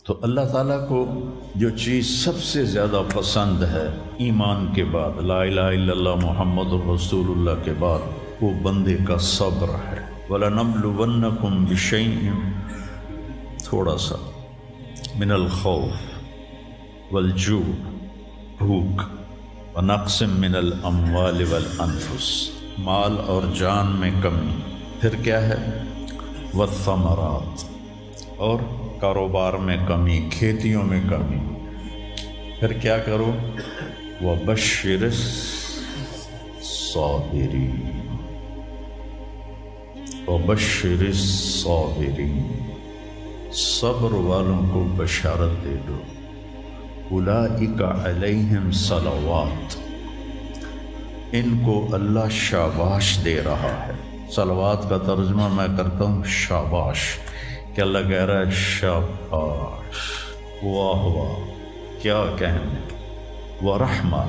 تو اللہ تعالیٰ کو جو چیز سب سے زیادہ پسند ہے ایمان کے بعد، لا الہ الا اللہ محمد رسول اللہ کے بعد، وہ بندے کا صبر ہے۔ وَلَنَبْلُوَنَّكُمْ بِشَيْءٍ، تھوڑا سا، من الخوف والجوع، بھوک، ونقص من الاموال والانفس، مال اور جان میں کمی، پھر کیا ہے، والثمرات، اور کاروبار میں کمی، کھیتیوں میں کمی، پھر کیا کرو، وَبَشِّرِ الصَّابِرِينَ، وَبَشِّرِ الصَّابِرِينَ، صبر والوں کو بشارت دے دو۔ اولئک علیہم صلوات، ان کو اللہ شاباش دے رہا ہے۔ صلوات کا ترجمہ میں کرتا ہوں شاباش، کہ اللہ کہہ رہا ہے شاباش، واہ واہ، کیا کہنے، ورحمہ،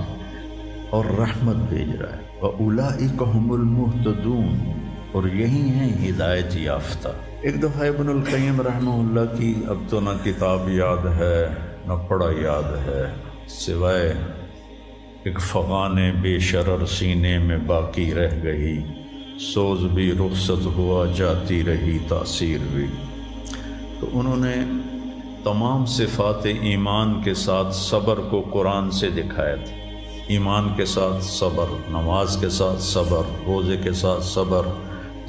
اور رحمت بھیج رہا ہے، وَأُولَئِكَ هُمُ الْمُهْتَدُونَ، اور یہی ہیں ہدایت یافتہ۔ ایک دفعہ ابن القیم رحمہ اللہ کی اب تو نہ کتاب یاد ہے نہ پڑھا یاد ہے، سوائے ایک فغان بے شرر سینے میں باقی رہ گئی، سوز بھی رخصت ہوا جاتی رہی تاثیر بھی۔ تو انہوں نے تمام صفات ایمان کے ساتھ صبر کو قرآن سے دکھایا تھا۔ ایمان کے ساتھ صبر، نماز کے ساتھ صبر، روزے کے ساتھ صبر،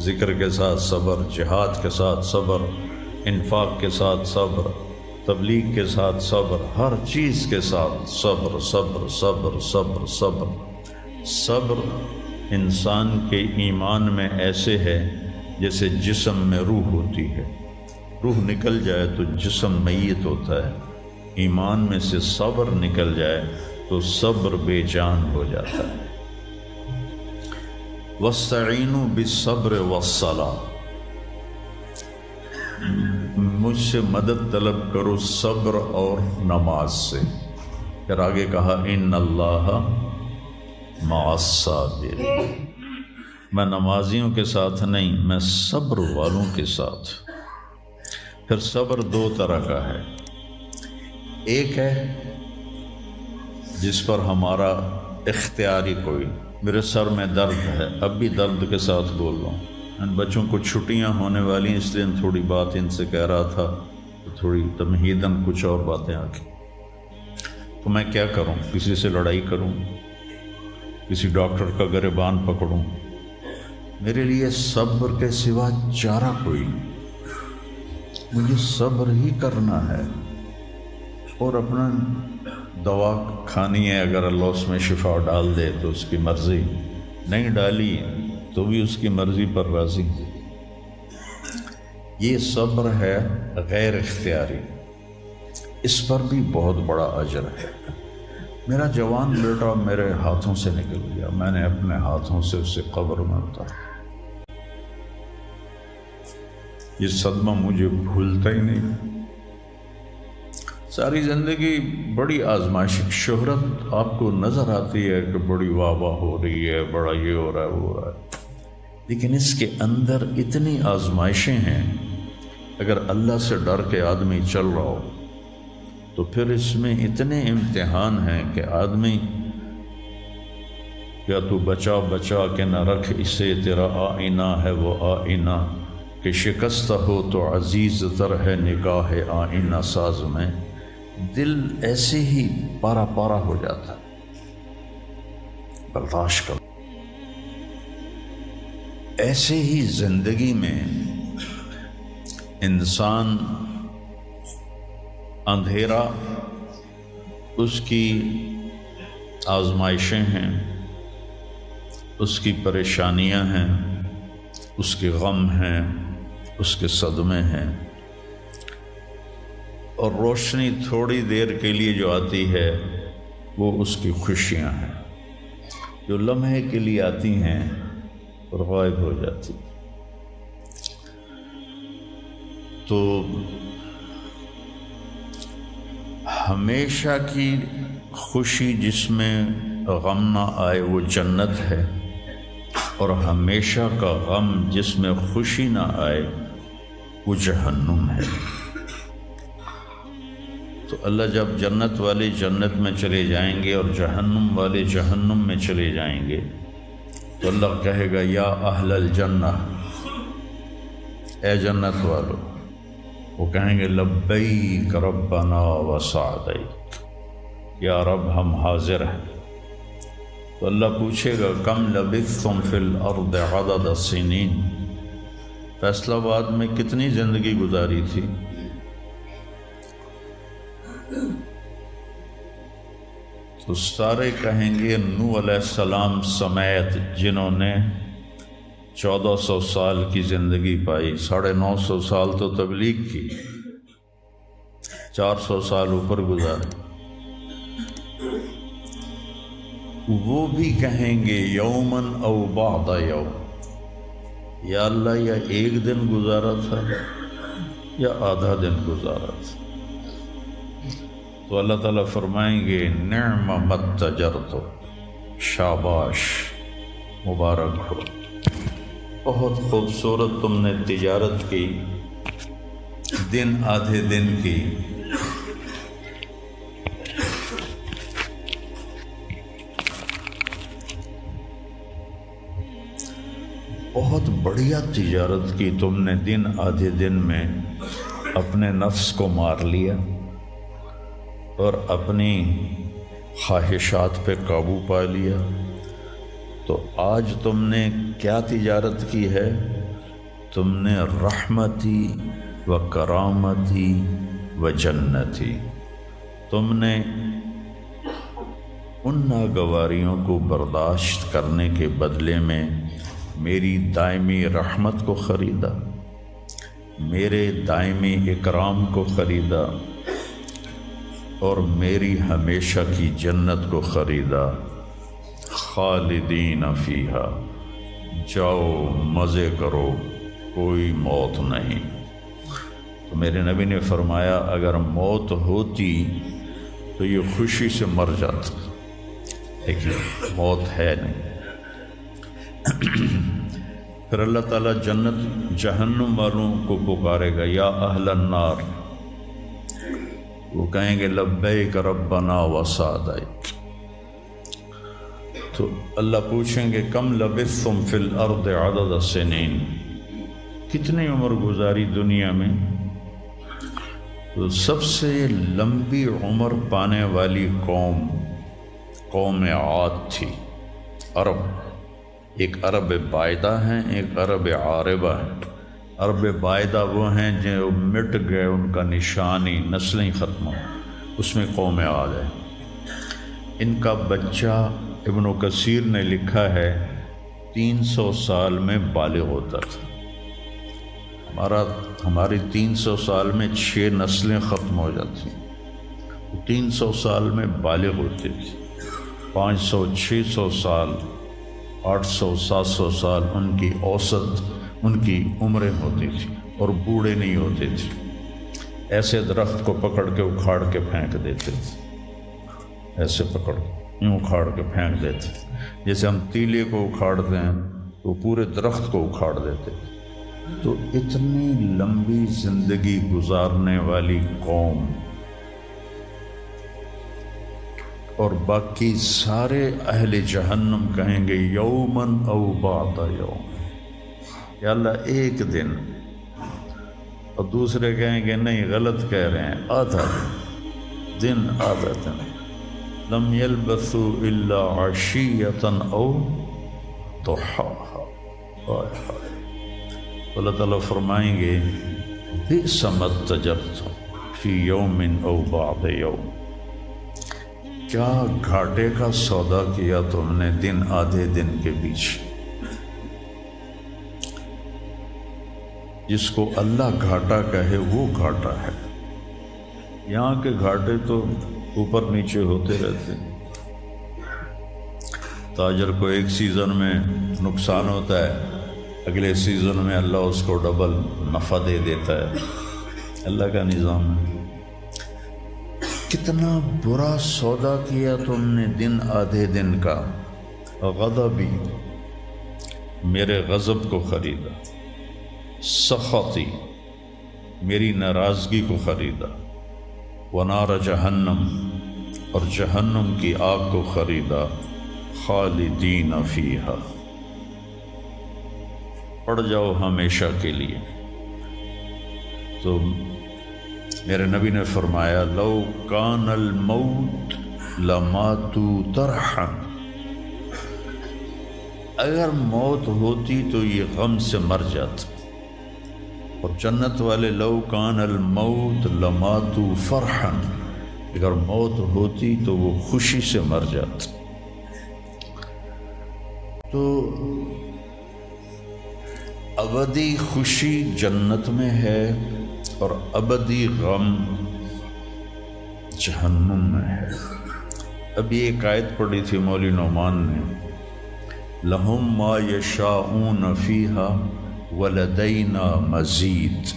ذکر کے ساتھ صبر، جہاد کے ساتھ صبر، انفاق کے ساتھ صبر، تبلیغ کے ساتھ صبر، ہر چیز کے ساتھ صبر صبر صبر صبر صبر۔ صبر انسان کے ایمان میں ایسے ہے جیسے جسم میں روح ہوتی ہے، روح نکل جائے تو جسم میت ہوتا ہے، ایمان میں سے صبر نکل جائے تو صبر بے جان ہو جاتا ہے۔ وَاسْتَعِینُوا بِالصَّبْرِ وَالصَّلَاةِ، مجھ سے مدد طلب کرو صبر اور نماز سے۔ پھر آگے کہا ان اللہ مع الصابرین، میں نمازیوں کے ساتھ نہیں، میں صبر والوں کے ساتھ۔ پھر صبر دو طرح کا ہے، ایک ہے جس پر ہمارا اختیاری کوئی، میرے سر میں درد ہے، اب بھی درد کے ساتھ بول رہا ہوں، ان بچوں کو چھٹیاں ہونے والی ہیں، اس لیے تھوڑی بات ان سے کہہ رہا تھا، تھوڑی تمہیداً کچھ اور باتیں آ گئی۔ تو میں کیا کروں، کسی سے لڑائی کروں، کسی ڈاکٹر کا گریبان پکڑوں؟ میرے لیے صبر کے سوا چارہ کوئی نہیں، مجھے صبر ہی کرنا ہے، اور اپنا دوا کھانی ہے، اگر اللہ اس میں شفا ڈال دے تو اس کی مرضی، نہیں ڈالی تو بھی اس کی مرضی پر راضی۔ یہ صبر ہے غیر اختیاری، اس پر بھی بہت بڑا اجر ہے۔ میرا جوان بیٹا میرے ہاتھوں سے نکل گیا، میں نے اپنے ہاتھوں سے اسے قبر میں اتارا، یہ صدمہ مجھے بھولتا ہی نہیں۔ ساری زندگی بڑی آزمائش، شہرت آپ کو نظر آتی ہے کہ بڑی واہ واہ ہو رہی ہے، بڑا یہ ہو رہا ہے وہ ہو رہا ہے، لیکن اس کے اندر اتنی آزمائشیں ہیں، اگر اللہ سے ڈر کے آدمی چل رہا ہو تو پھر اس میں اتنے امتحان ہیں کہ آدمی یا تو بچا بچا کے نہ رکھ اسے، تیرا آئینہ ہے وہ آئینہ، کہ شکستہ ہو تو عزیز تر ہے نگاہ آئینہ ساز میں۔ دل ایسے ہی پارا پارا ہو جاتا ہے، برداشت کرو۔ ایسے ہی زندگی میں انسان اندھیرا اس کی آزمائشیں ہیں، اس کی پریشانیاں ہیں، اس کے غم ہیں، اس کے صدمے ہیں، اور روشنی تھوڑی دیر کے لیے جو آتی ہے وہ اس کی خوشیاں ہیں، جو لمحے کے لیے آتی ہیں اور غائب ہو جاتی۔ تو ہمیشہ کی خوشی جس میں غم نہ آئے وہ جنت ہے، اور ہمیشہ کا غم جس میں خوشی نہ آئے وہ جہنم ہے۔ تو اللہ جب جنت والے جنت میں چلے جائیں گے اور جہنم والے جہنم میں چلے جائیں گے تو اللہ کہے گا یا اہل الجنہ، اے جنت والو، وہ کہیں گے لبیک ربنا وسعدیک، یا رب ہم حاضر ہیں۔ تو اللہ پوچھے گا کم لبثتم فی الارض عدد السنین، فیصل آباد میں کتنی زندگی گزاری تھی؟ تو سارے کہیں گے نوح علیہ السلام سمیت جنہوں نے 1400 سال کی زندگی پائی، 950 سال تو تبلیغ کی، 400 سال اوپر گزارے، وہ بھی کہیں گے یومن او بعد یوم، یا اللہ یا ایک دن گزارا تھا یا آدھا دن گزارا تھا۔ تو اللہ تعالیٰ فرمائیں گے نعم متجرت، شاباش، مبارک ہو، بہت خوبصورت تم نے تجارت کی، دن آدھے دن کی، بہت بڑھیا تجارت کی تم نے، دن آدھے دن میں اپنے نفس کو مار لیا اور اپنی خواہشات پہ قابو پا لیا۔ تو آج تم نے کیا تجارت کی ہے؟ تم نے رحمتی و کرامتی و جنتی، تم نے ان ناگواریوں کو برداشت کرنے کے بدلے میں میری دائمی رحمت کو خریدا، میرے دائمی اکرام کو خریدا اور میری ہمیشہ کی جنت کو خریدا۔ خالدین فیہا، جاؤ مزے کرو، کوئی موت نہیں۔ تو میرے نبی نے فرمایا اگر موت ہوتی تو یہ خوشی سے مر جاتا، لیکن موت ہے نہیں۔ پھر اللہ تعالیٰ جنت جہنم والوں کو پکارے گا یا اہل النار، وہ کہیں گے لبیک ربنا وسعدیک۔ تو اللہ پوچھیں گے کم لبثتم فی الارض عدد السنین، کتنی عمر گزاری دنیا میں؟ تو سب سے لمبی عمر پانے والی قوم عاد تھی، عرب۔ ایک عرب بائدہ ہیں، ایک عرب عاربہ ہیں۔ عرب بائدہ وہ ہیں جو مٹ گئے، ان کا نشانی نسلیں ختم ہو، اس میں قوم عاد ہے۔ ان کا بچہ ابن کثیر نے لکھا ہے 300 سال میں بالغ ہوتا تھا۔ ہماری 300 سال میں 6 نسلیں ختم ہو جاتی، 300 سال میں بالغ ہوتی تھی۔ 500 600 سال 800 700 سال ان کی اوسط ان کی عمریں ہوتی تھی اور بوڑھے نہیں ہوتے تھے۔ ایسے درخت کو پکڑ کے اکھاڑ کے پھینک دیتے تھے، ایسے پکڑ یوں اکھاڑ کے پھینک دیتے تھے، جیسے ہم تیلے کو اکھاڑتے ہیں تو پورے درخت کو اکھاڑ دیتے تھے۔ تو اتنی لمبی زندگی گزارنے والی قوم، اور باقی سارے اہل جہنم کہیں گے یومن او بعد یوم، یا اللہ ایک دن، اور دوسرے کہیں گے نہیں غلط کہہ رہے ہیں، آدھا دن آدھا دن۔ لم یلبثوا الا عشیۃ او ضحاہا۔ اللہ تعالیٰ فرمائیں گے بئس ما اتجرتم فی یوم او بعد یوم، کیا گھاٹے کا سودا کیا تم نے دن آدھے دن کے بیچ۔ جس کو اللہ گھاٹا کہے وہ گھاٹا ہے، یہاں کے گھاٹے تو اوپر نیچے ہوتے رہتے۔ تاجر کو ایک سیزن میں نقصان ہوتا ہے، اگلے سیزن میں اللہ اس کو ڈبل نفع دے دیتا ہے، اللہ کا نظام ہے۔ کتنا برا سودا کیا تم نے دن آدھے دن کا۔ غضبی، میرے غضب کو خریدا، سخطی، میری ناراضگی کو خریدا، ونار جہنم، اور جہنم کی آگ کو خریدا، خالدین فیہا، پڑ جاؤ ہمیشہ کے لیے۔ تو میرے نبی نے فرمایا لو کان الموت لماتوا طرحا، اگر موت ہوتی تو یہ غم سے مر جاتے، اور جنت والے لو کان الموت لماتوا فرحا، اگر موت ہوتی تو وہ خوشی سے مر جاتے۔ تو ابدی خوشی جنت میں ہے اور ابدی غم جہنم میں ہے۔ ابھی ایک آیت پڑھی تھی مولوی نعمان نے، لہم ما یشاءون فیہا ولدینا مزید،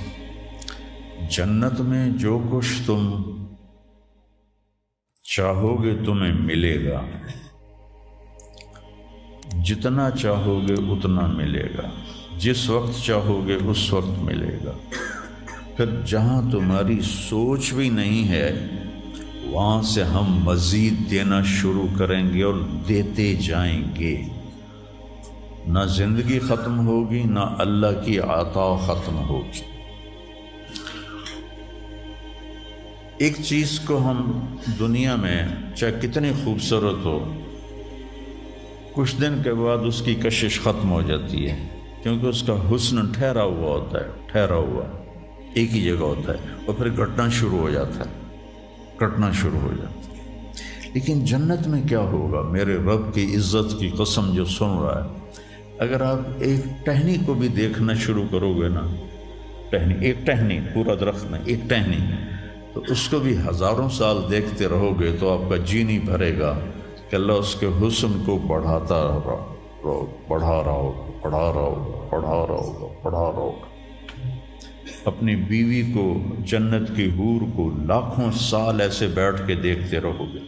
جنت میں جو کچھ تم چاہو گے تمہیں ملے گا، جتنا چاہو گے اتنا ملے گا، جس وقت چاہو گے اس وقت ملے گا۔ پھر جہاں تمہاری سوچ بھی نہیں ہے وہاں سے ہم مزید دینا شروع کریں گے اور دیتے جائیں گے، نہ زندگی ختم ہوگی نہ اللہ کی عطا ختم ہوگی۔ ایک چیز کو ہم دنیا میں چاہے کتنی خوبصورت ہو، کچھ دن کے بعد اس کی کشش ختم ہو جاتی ہے، کیونکہ اس کا حسن ٹھہرا ہوا ہوتا ہے، ٹھہرا ہوا ایک ہی جگہ ہوتا ہے، اور پھر گھٹنا شروع ہو جاتا ہے، کٹنا شروع ہو جاتا ہے۔ لیکن جنت میں کیا ہوگا؟ میرے رب کی عزت کی قسم جو سن رہا ہے، اگر آپ ایک ٹہنی کو بھی دیکھنا شروع کرو گے نا، ایک ٹہنی، پورا درخت نہیں، ایک ٹہنی، تو اس کو بھی ہزاروں سال دیکھتے رہو گے تو آپ کا جی نہیں بھرے گا کہ اللہ اس کے حسن کو بڑھاتا رہو، بڑھا رہا ہوگا، بڑھا رہا ہوگا، بڑھا رہا ہوگا، بڑھا رہا ہوگا۔ اپنی بیوی کو، جنت کی حور کو لاکھوں سال ایسے بیٹھ کے دیکھتے رہو گے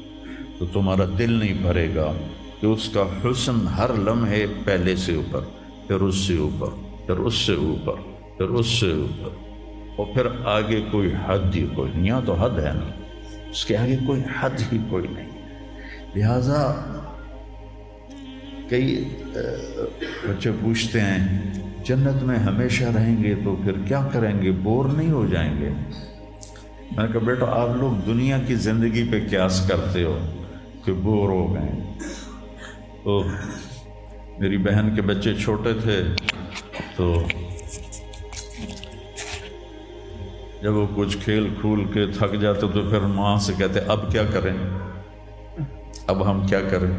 تو تمہارا دل نہیں بھرے گا کہ اس کا حسن ہر لمحے پہلے سے اوپر، پھر اس سے اوپر، پھر اس سے اوپر، پھر اس سے اوپر، اور پھر آگے کوئی حد ہی کوئی نہیں۔ یہاں تو حد ہے نا، اس کے آگے کوئی حد ہی کوئی نہیں۔ لہٰذا کئی بچے پوچھتے ہیں جنت میں ہمیشہ رہیں گے تو پھر کیا کریں گے، بور نہیں ہو جائیں گے؟ میں نے کہا بیٹا آپ لوگ دنیا کی زندگی پہ قیاس کرتے ہو کہ بور ہو گئے۔ تو میری بہن کے بچے چھوٹے تھے تو جب وہ کچھ کھیل کھول کے تھک جاتے تو پھر ماں سے کہتے اب کیا کریں، اب ہم کیا کریں؟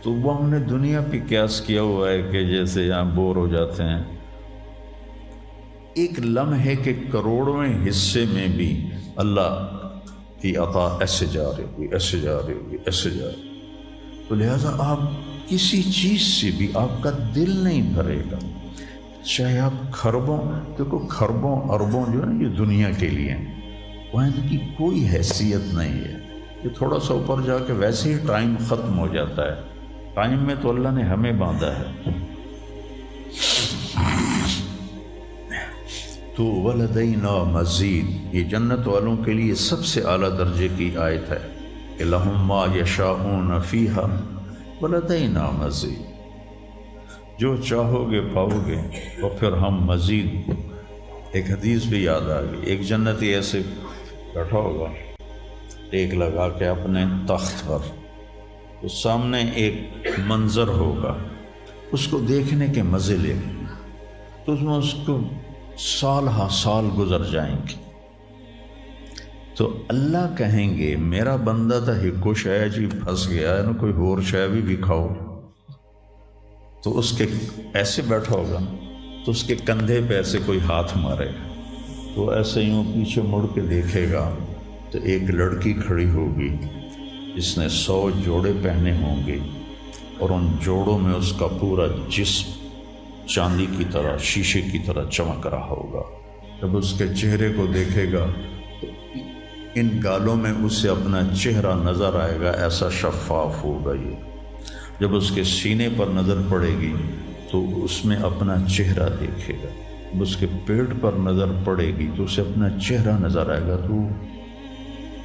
تو وہ ہم نے دنیا پہ قیاس کیا ہوا ہے کہ جیسے یہاں بور ہو جاتے ہیں، ایک لمحے کے کروڑویں حصے میں بھی اللہ کی عطا ایسے جا رہی ہوگی، ایسے جا رہی ہوگی، ایسے جا رہی ہوگی۔ تو لہٰذا آپ کسی چیز سے بھی آپ کا دل نہیں بھرے گا، چاہے آپ خربوں، دیکھو خربوں اربوں جو ہے نا یہ دنیا کے لیے وہاں ان کی کوئی حیثیت نہیں ہے، یہ تھوڑا سا اوپر جا کے ویسے ہی ٹائم ختم ہو جاتا ہے۔ ٹائم میں تو اللہ نے ہمیں باندھا ہے۔ تو ولدینا مزید، یہ جنت والوں کے لیے سب سے اعلیٰ درجے کی آیت ہے کہ لہم ما یشاءون فیہا ولدینا مزید، جو چاہو گے پاؤ گے، اور پھر ہم مزید۔ ایک حدیث بھی یاد آ گئی، ایک جنتی ایسے بیٹھا ہوگا ٹیک لگا کے اپنے تخت پر، تو سامنے ایک منظر ہوگا، اس کو دیکھنے کے مزے لے، تو اس میں اس کو سال ہا سال گزر جائیں گے۔ تو اللہ کہیں گے میرا بندہ تھا ہکو شے جی پھنس گیا ہے نا، کوئی اور شے بھی کھاؤ۔ تو اس کے ایسے بیٹھا ہوگا تو اس کے کندھے پہ ایسے کوئی ہاتھ مارے گا، تو ایسے یوں پیچھے مڑ کے دیکھے گا تو ایک لڑکی کھڑی ہوگی جس نے 100 جوڑے پہنے ہوں گے، اور ان جوڑوں میں اس کا پورا جسم چاندی کی طرح، شیشے کی طرح چمک رہا ہوگا۔ جب اس کے چہرے کو دیکھے گا تو ان گالوں میں اسے اپنا چہرہ نظر آئے گا، ایسا شفاف ہوگا یہ۔ جب اس کے سینے پر نظر پڑے گی تو اس میں اپنا چہرہ دیکھے گا، جب اس کے پیٹ پر نظر پڑے گی تو اسے اپنا چہرہ نظر آئے گا، تو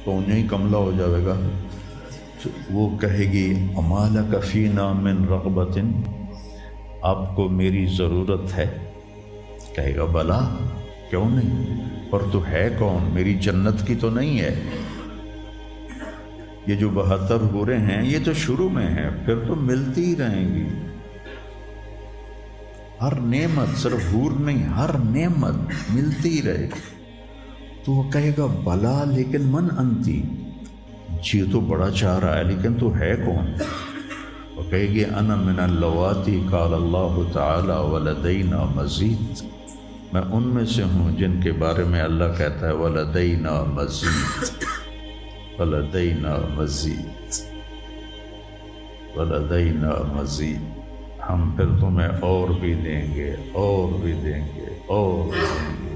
تو انہیں ہی کملہ ہو جائے گا. تو وہ کہے گی اما لک فینا من رغبۃ، آپ کو میری ضرورت ہے؟ کہے گا بلا، کیوں نہیں، پر تو ہے کون، میری جنت کی تو نہیں ہے. یہ جو 72 حوریں ہیں یہ تو شروع میں ہیں، پھر تو ملتی ہی رہیں گی. ہر نعمت، صرف حور نہیں، ہر نعمت ملتی ہی رہے گی. تو وہ کہے گا بلا لیکن من انتی، جی تو بڑا چاہ رہا ہے لیکن تو ہے کون؟ وہ کہے گی انا من اللواتی قال اللہ تعالی ولدینا مزید، میں ان میں سے ہوں جن کے بارے میں اللہ کہتا ہے ولدینا مزید، ولدینا مزید، ولدینا مزید، ہم پھر تمہیں اور بھی دیں گے، اور بھی دیں گے، اور بھی دیں گے.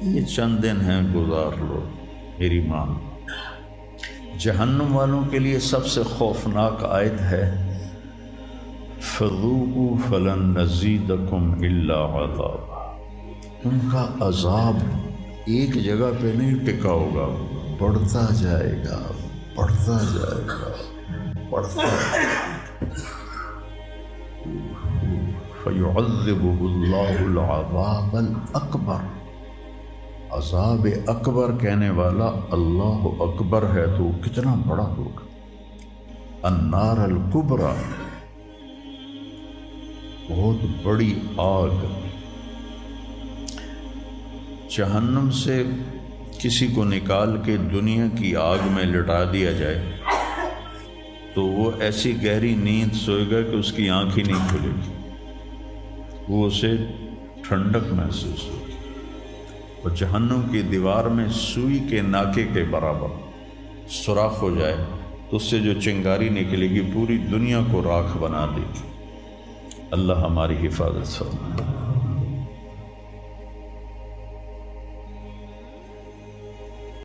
یہ چند دن ہیں، گزار لو، میری مان. جہنم والوں کے لیے سب سے خوفناک آیت ہے فَذُوقُوا فَلَن نَّزِيدَكُمْ إِلَّا عَذَابًا. ان کا عذاب ایک جگہ پہ نہیں ٹکا ہوگا، بڑھتا جائے گا، بڑھتا جائے گا، بڑھتا جائے گا. فَيُعَذِّبُهُ اللَّهُ الْعَذَابَ الْأَكْبَرَ. عذاب اکبر کہنے والا اللہ اکبر ہے تو کتنا بڑا ہوگا. النار الکبریٰ، بہت بڑی آگ. جہنم سے کسی کو نکال کے دنیا کی آگ میں لٹا دیا جائے تو وہ ایسی گہری نیند سوئے گا کہ اس کی آنکھ ہی نہیں کھلے گی، وہ اسے ٹھنڈک محسوس ہوگی. اور جہنم کی دیوار میں سوئی کے ناکے کے برابر سوراخ ہو جائے تو اس سے جو چنگاری نکلے گی پوری دنیا کو راکھ بنا دے گی. اللہ ہماری حفاظت فرمائے.